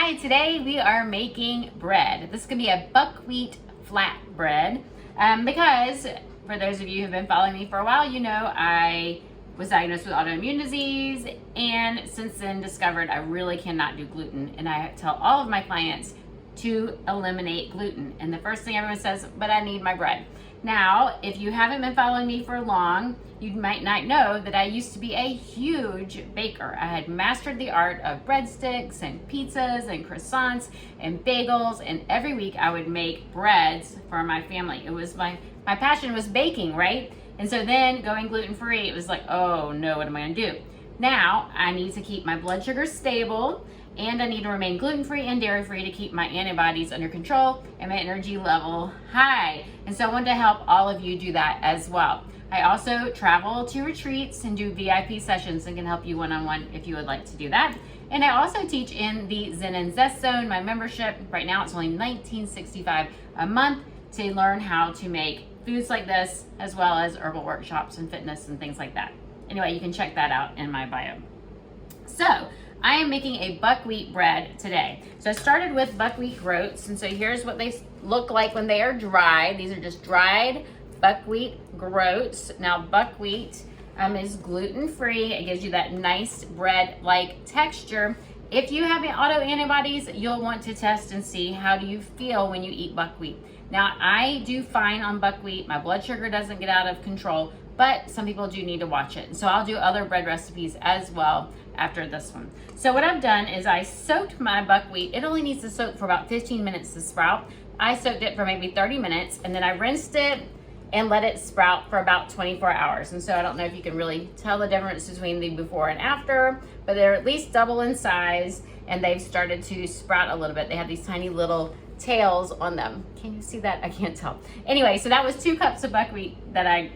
Hi, today we are making bread. This is gonna be a buckwheat flatbread because for those of you who've been following me for a while, you know I was diagnosed with autoimmune disease and since then discovered I really cannot do gluten, and I tell all of my clients to eliminate gluten, and the first thing everyone says, but I need my bread. Now, if you haven't been following me for long, you might not know that I used to be a huge baker. I had mastered the art of breadsticks and pizzas and croissants and bagels, and every week I would make breads for my family. It was my passion was baking, right? And so then going gluten-free, it was like, oh no, what am I gonna do? Now, I need to keep my blood sugar stable, and I need to remain gluten-free and dairy-free to keep my antibodies under control and my energy level high. And so I wanted to help all of you do that as well. I also travel to retreats and do VIP sessions and can help you one-on-one if you would like to do that. And I also teach in the Zen and Zest Zone, my membership. Right now it's only $19.65 a month to learn how to make foods like this, as well as herbal workshops and fitness and things like that. Anyway, you can check that out in my bio. So, I am making a buckwheat bread today. So I started with buckwheat groats, and so here's what they look like when they are dry. These are just dried buckwheat groats. Now buckwheat is gluten-free. It gives you that nice bread-like texture. If you have autoantibodies, you'll want to test and see how do you feel when you eat buckwheat. Now I do fine on buckwheat. My blood sugar doesn't get out of control, but some people do need to watch it. So I'll do other bread recipes as well after this one. So what I've done is I soaked my buckwheat. It only needs to soak for about 15 minutes to sprout. I soaked it for maybe 30 minutes and then I rinsed it and let it sprout for about 24 hours. And so I don't know if you can really tell the difference between the before and after, but they're at least double in size and they've started to sprout a little bit. They have these tiny little tails on them. Can you see that? I can't tell. Anyway, so that was 2 cups of buckwheat that I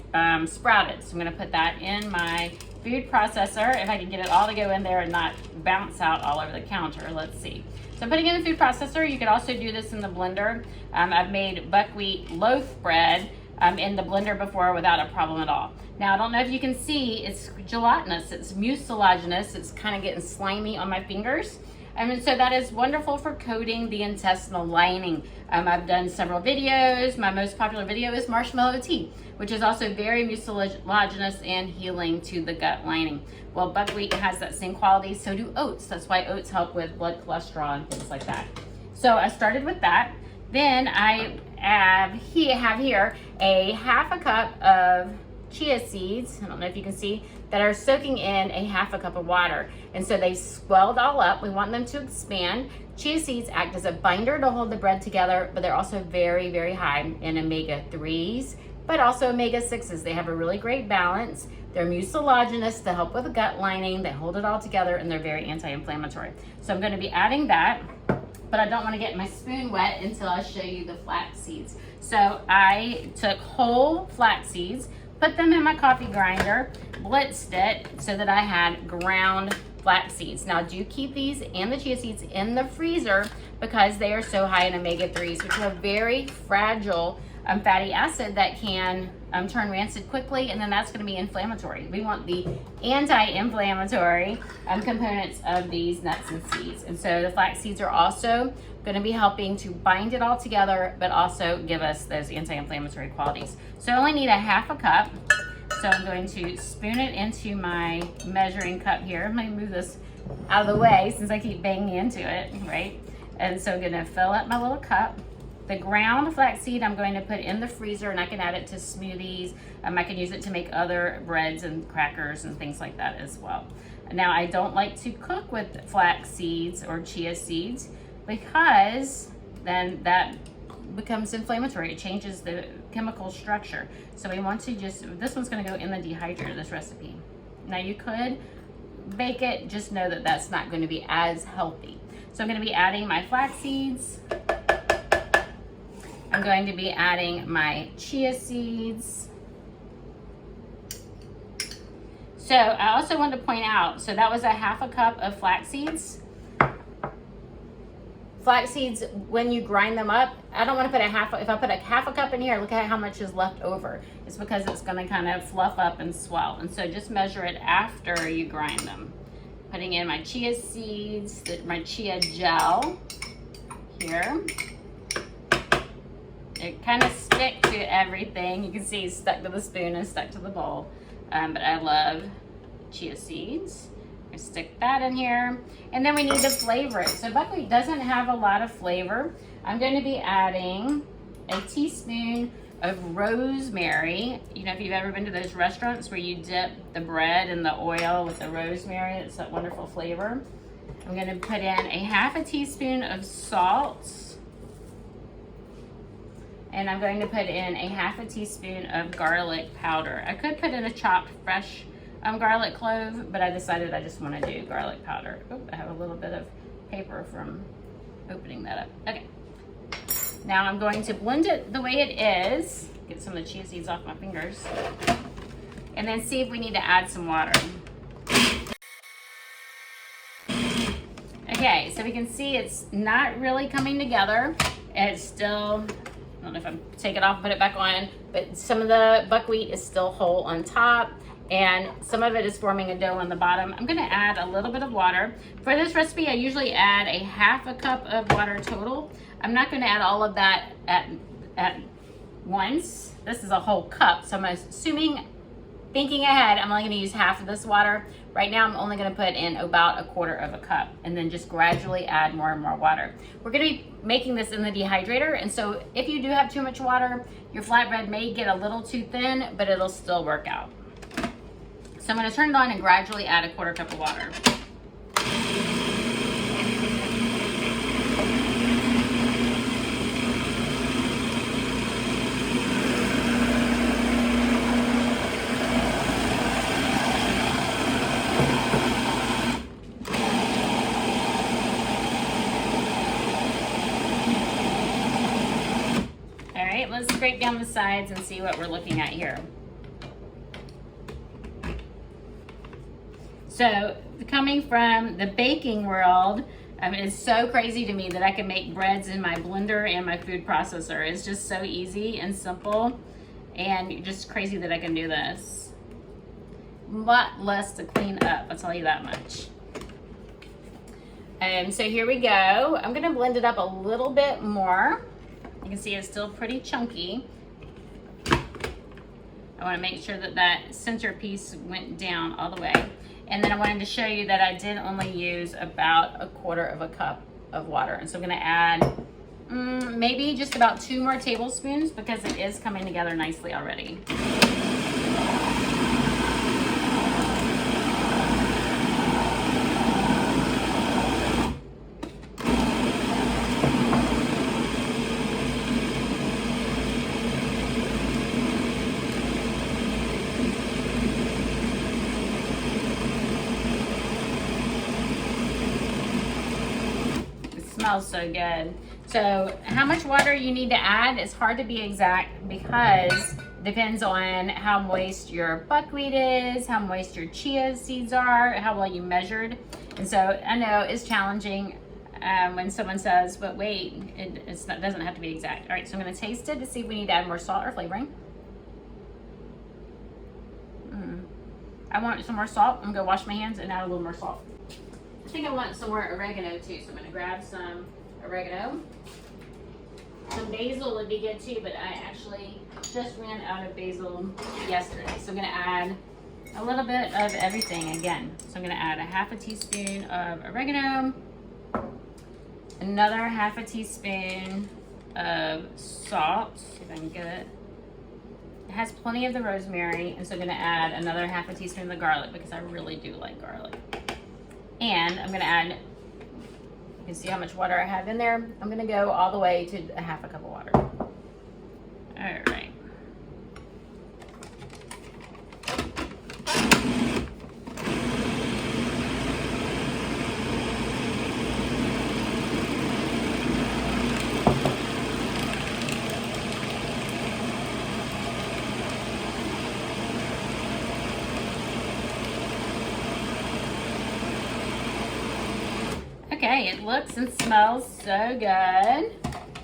sprouted. So I'm gonna put that in my food processor, if I can get it all to go in there and not bounce out all over the counter. Let's see. So I'm putting it in the food processor. You could also do this in the blender. I've made buckwheat loaf bread in the blender before without a problem at all. Now, I don't know if you can see, it's gelatinous, it's mucilaginous, it's kind of getting slimy on my fingers. And so that is wonderful for coating the intestinal lining. I've done several videos. My most popular video is marshmallow tea, which is also very mucilaginous and healing to the gut lining. Well, buckwheat has that same quality, so do oats. That's why oats help with blood cholesterol and things like that. So I started with that. Then I have here a half a cup of chia seeds, I don't know if you can see, that are soaking in a half a cup of water. And so they swelled all up. We want them to expand. Chia seeds act as a binder to hold the bread together, but they're also very, very high in omega-3s, but also omega-6s. They have a really great balance. They're mucilaginous to help with the gut lining. They hold it all together and they're very anti-inflammatory. So I'm gonna be adding that, but I don't wanna get my spoon wet until I show you the flax seeds. So I took whole flax seeds, put them in my coffee grinder, blitzed it so that I had ground flax seeds. Now do keep these and the chia seeds in the freezer because they are so high in omega-3s, which are very fragile fatty acid that can turn rancid quickly, and then that's going to be inflammatory. We want the anti-inflammatory components of these nuts and seeds. And so the flax seeds are also going to be helping to bind it all together, but also give us those anti-inflammatory qualities. So I only need a half a cup. So I'm going to spoon it into my measuring cup here. I'm going to move this out of the way since I keep banging into it, right? And so I'm going to fill up my little cup. The ground flaxseed I'm going to put in the freezer, and I can add it to smoothies. I can use it to make other breads and crackers and things like that as well. Now, I don't like to cook with flax seeds or chia seeds because then that becomes inflammatory. It changes the chemical structure. So we want to this one's going to go in the dehydrator, this recipe. Now you could bake it, just know that that's not going to be as healthy. So I'm going to be adding my flax seeds. I'm going to be adding my chia seeds. So I also want to point out, so that was a half a cup of flax seeds. Flax seeds, when you grind them up, I don't want to put if I put a half a cup in here, look at how much is left over. It's because it's going to kind of fluff up and swell. And so just measure it after you grind them. putting in my chia seeds, my chia gel here. It kind of stick to everything. You can see it's stuck to the spoon and stuck to the bowl. But I love chia seeds. I stick that in here. And then we need to flavor it. So buckwheat doesn't have a lot of flavor. I'm going to be adding a teaspoon of rosemary. You know, if you've ever been to those restaurants where you dip the bread in the oil with the rosemary, it's that wonderful flavor. I'm going to put in a half a teaspoon of salt. And I'm going to put in a half a teaspoon of garlic powder. I could put in a chopped fresh garlic clove, but I decided I just want to do garlic powder. Oh, I have a little bit of paper from opening that up. Okay. Now I'm going to blend it the way it is. Get some of the chia seeds off my fingers. And then see if we need to add some water. Okay, so we can see it's not really coming together. It's still, I don't know if I'm take it off and put it back on, but some of the buckwheat is still whole on top and some of it is forming a dough on the bottom. I'm gonna add a little bit of water. For this recipe, I usually add a half a cup of water total. I'm not gonna add all of that at once. This is a whole cup, so I'm assuming, thinking ahead, I'm only gonna use half of this water. Right now, I'm only gonna put in about a quarter of a cup and then just gradually add more and more water. We're gonna be making this in the dehydrator, and so if you do have too much water, your flatbread may get a little too thin, but it'll still work out. So I'm gonna turn it on and gradually add a quarter cup of water. Let's scrape down the sides and see what we're looking at here. So coming from the baking world, it's so crazy to me that I can make breads in my blender and my food processor. It's just so easy and simple, and just crazy that I can do this. A lot less to clean up, I'll tell you that much. So here we go. I'm gonna blend it up a little bit more. You can see it's still pretty chunky. I want to make sure that that center piece went down all the way. And then I wanted to show you that I did only use about a quarter of a cup of water. And so I'm going to add maybe just about 2 more tablespoons because it is coming together nicely already. Smells so good. So how much water you need to add is hard to be exact because it depends on how moist your buckwheat is, how moist your chia seeds are, how well you measured. And so I know it's challenging when someone says, but wait, it doesn't have to be exact. All right, so I'm going to taste it to see if we need to add more salt or flavoring. I want some more salt. I'm going to wash my hands and add a little more salt. I think I want some more oregano too, so I'm going to grab some oregano. Some basil would be good too, but I actually just ran out of basil yesterday. So I'm going to add a little bit of everything again. So I'm going to add a half a teaspoon of oregano, another half a teaspoon of salt, see if I can get it. It has plenty of the rosemary, and so I'm going to add another half a teaspoon of the garlic because I really do like garlic. And I'm going to add, you can see how much water I have in there. I'm going to go all the way to a half a cup of water. All right. Okay, it looks and smells so good.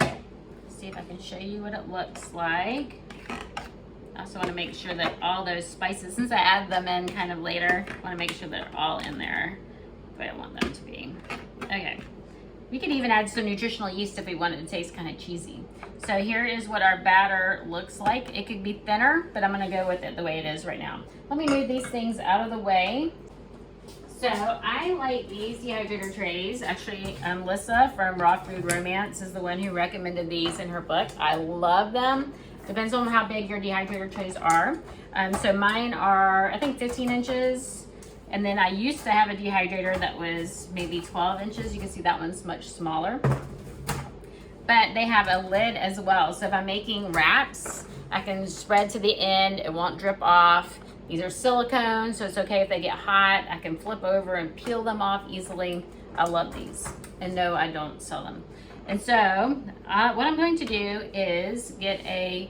Let's see if I can show you what it looks like. I also want to make sure that all those spices, since I add them in kind of later, I want to make sure they're all in there. way I want them to be. Okay. We could even add some nutritional yeast if we want it to taste kind of cheesy. So here is what our batter looks like. It could be thinner, but I'm gonna go with it the way it is right now. Let me move these things out of the way. So I like these dehydrator trays. Actually, Lissa from Raw Food Romance is the one who recommended these in her book. I love them. Depends on how big your dehydrator trays are. So mine are, I think, 15 inches. And then I used to have a dehydrator that was maybe 12 inches. You can see that one's much smaller. But they have a lid as well. So if I'm making wraps, I can spread to the end. It won't drip off. These are silicone, so it's okay if they get hot. I can flip over and peel them off easily. I love these. And no, I don't sell them. And so what I'm going to do is get a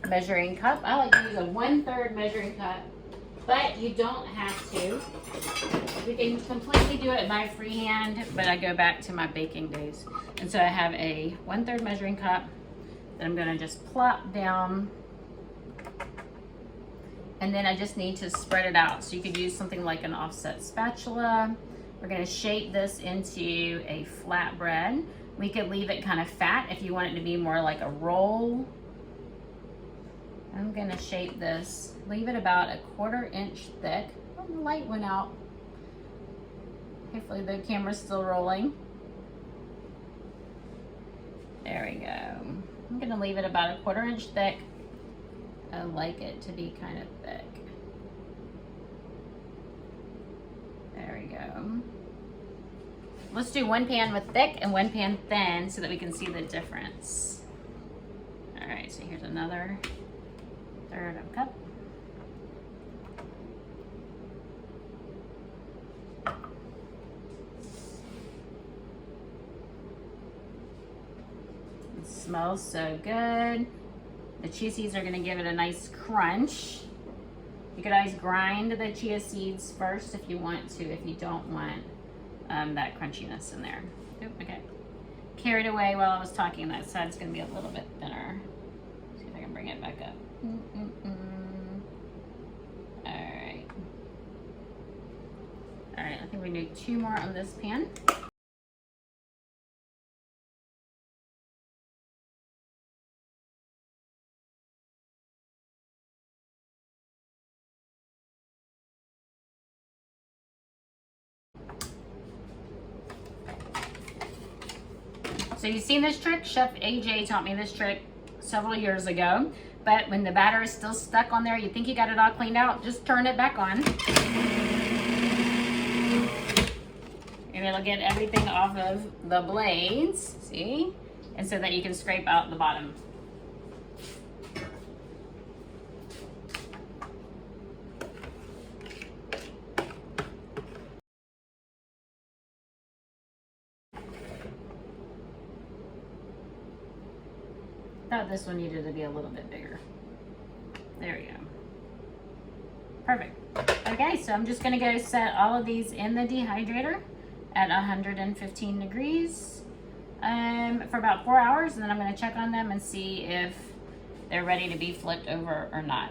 measuring cup. I like to use a 1/3 measuring cup, but you don't have to. We can completely do it by freehand, but I go back to my baking days. And so I have a 1/3 measuring cup that I'm gonna just plop down. And then I just need to spread it out. So you could use something like an offset spatula. We're gonna shape this into a flatbread. We could leave it kind of fat if you want it to be more like a roll. I'm gonna shape this, leave it about a 1/4 inch thick. Oh, the light went out. Hopefully the camera's still rolling. There we go. I'm gonna leave it about a 1/4 inch thick. I like it to be kind of thick. There we go. Let's do one pan with thick and one pan thin so that we can see the difference. All right, so here's another 1/3 of a cup. It smells so good. The chia seeds are gonna give it a nice crunch. You could always grind the chia seeds first if you want to, if you don't want that crunchiness in there. Oop, okay. Carried away while I was talking, that side's gonna be a little bit thinner. See if I can bring it back up. All right. All right, I think we need 2 more on this pan. So you've seen this trick. Chef AJ taught me this trick several years ago. But when the batter is still stuck on there, you think you got it all cleaned out, just turn it back on. And it'll get everything off of the blades, see? And so that you can scrape out the bottom. Thought this one needed to be a little bit bigger. There we go. Perfect. Okay, so I'm just gonna go set all of these in the dehydrator at 115 degrees for about 4 hours, and then I'm gonna check on them and see if they're ready to be flipped over or not.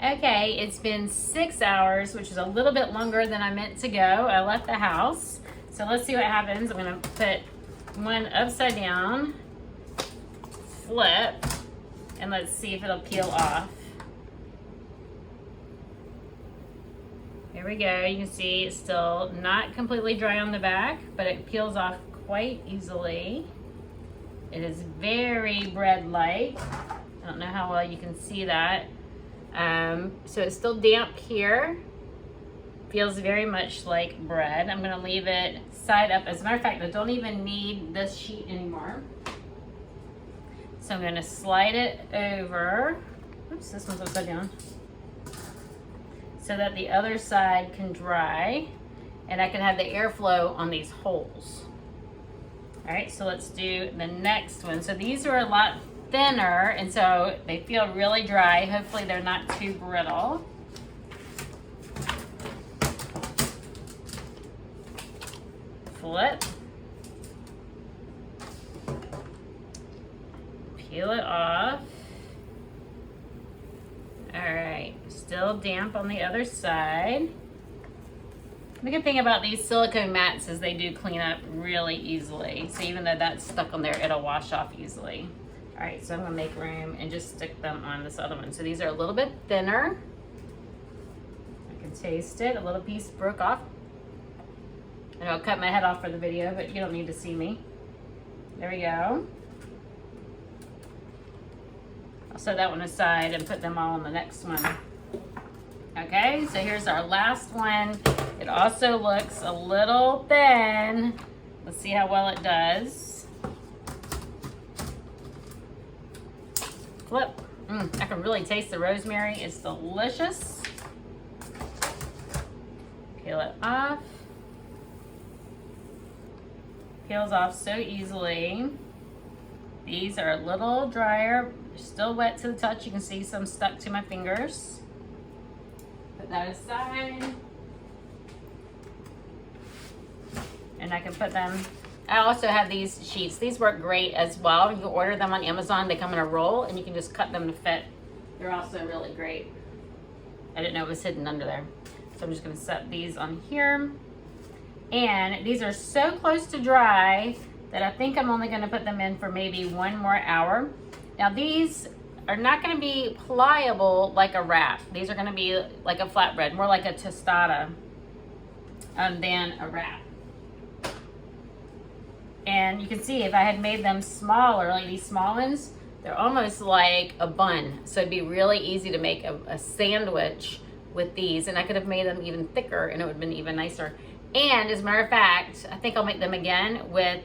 Okay, it's been 6 hours, which is a little bit longer than I meant to go. I left the house. So let's see what happens. I'm gonna put one upside down, flip, and let's see if it'll peel off. Here we go. You can see it's still not completely dry on the back, but it peels off quite easily. It is very bread-like. I don't know how well you can see that. So it's still damp here. Feels very much like bread. I'm gonna leave it side up. As a matter of fact, I don't even need this sheet anymore. So I'm gonna slide it over. Oops, this one's upside down. So that the other side can dry and I can have the airflow on these holes. All right, so let's do the next one. So these are a lot thinner and so they feel really dry. Hopefully they're not too brittle. Flip. Peel it off. All right, still damp on the other side. The good thing about these silicone mats is they do clean up really easily. So even though that's stuck on there, it'll wash off easily. All right, so I'm gonna make room and just stick them on this other one. So these are a little bit thinner. I can taste it. A little piece broke off. And I'll cut my head off for the video, but you don't need to see me. There we go. I'll set that one aside and put them all on the next one. Okay, so here's our last one. It also looks a little thin. Let's see how well it does. Flip. I can really taste the rosemary. It's delicious. Peel it off. Peels off so easily. These are a little drier, still wet to the touch. You can see some stuck to my fingers. Put that aside. And I can put them, I also have these sheets. These work great as well. You can order them on Amazon. They come in a roll and you can just cut them to fit. They're also really great. I didn't know it was hidden under there. So I'm just gonna set these on here. And these are so close to dry that I think I'm only gonna put them in for maybe 1 more hour. Now these are not gonna be pliable like a wrap. These are gonna be like a flatbread, more like a tostada than a wrap. And you can see if I had made them smaller, like these small ones, they're almost like a bun. So it'd be really easy to make a sandwich with these. And I could have made them even thicker and it would have been even nicer. And as a matter of fact, I think I'll make them again with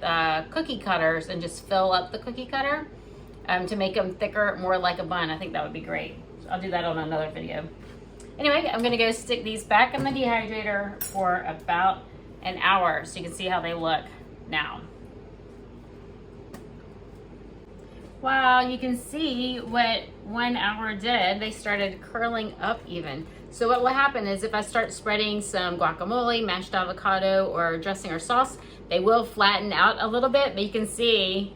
cookie cutters and just fill up the cookie cutter to make them thicker, more like a bun. I think that would be great. So I'll do that on another video. Anyway, I'm gonna go stick these back in the dehydrator for about an hour so you can see how they look now. Wow, you can see what 1 hour did. They started curling up even. So what will happen is if I start spreading some guacamole, mashed avocado, or dressing or sauce, they will flatten out a little bit, but you can see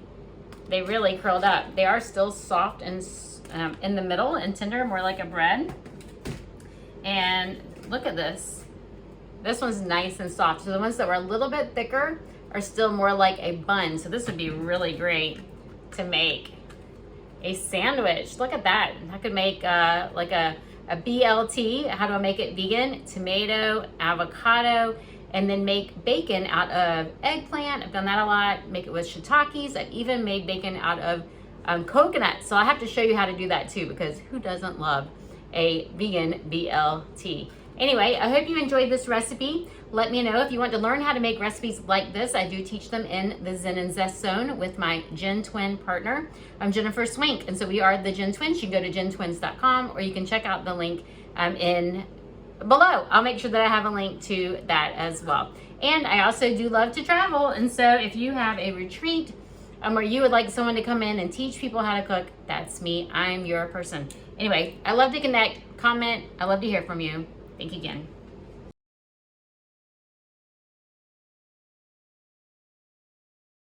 they really curled up. They are still soft and in the middle and tender, more like a bread. And look at this. This one's nice and soft. So the ones that were a little bit thicker are still more like a bun. So this would be really great to make a sandwich. Look at that. I could make like a BLT. How do I make it vegan? Tomato, avocado, and then make bacon out of eggplant. I've done that a lot. Make it with shiitakes. I've even made bacon out of coconut. So I have to show you how to do that too, because who doesn't love a vegan BLT? Anyway, I hope you enjoyed this recipe. Let me know if you want to learn how to make recipes like this. I do teach them in the Zen and Zest Zone with my Gen Twin partner. I'm Jennifer Swink, and so we are the Gen Twins. You can go to gentwins.com or you can check out the link in below. I'll make sure that I have a link to that as well. And I also do love to travel, and so if you have a retreat or you would like someone to come in and teach people how to cook, that's me. I'm your person. Anyway, I love to connect, comment. I love to hear from you. Thank you again.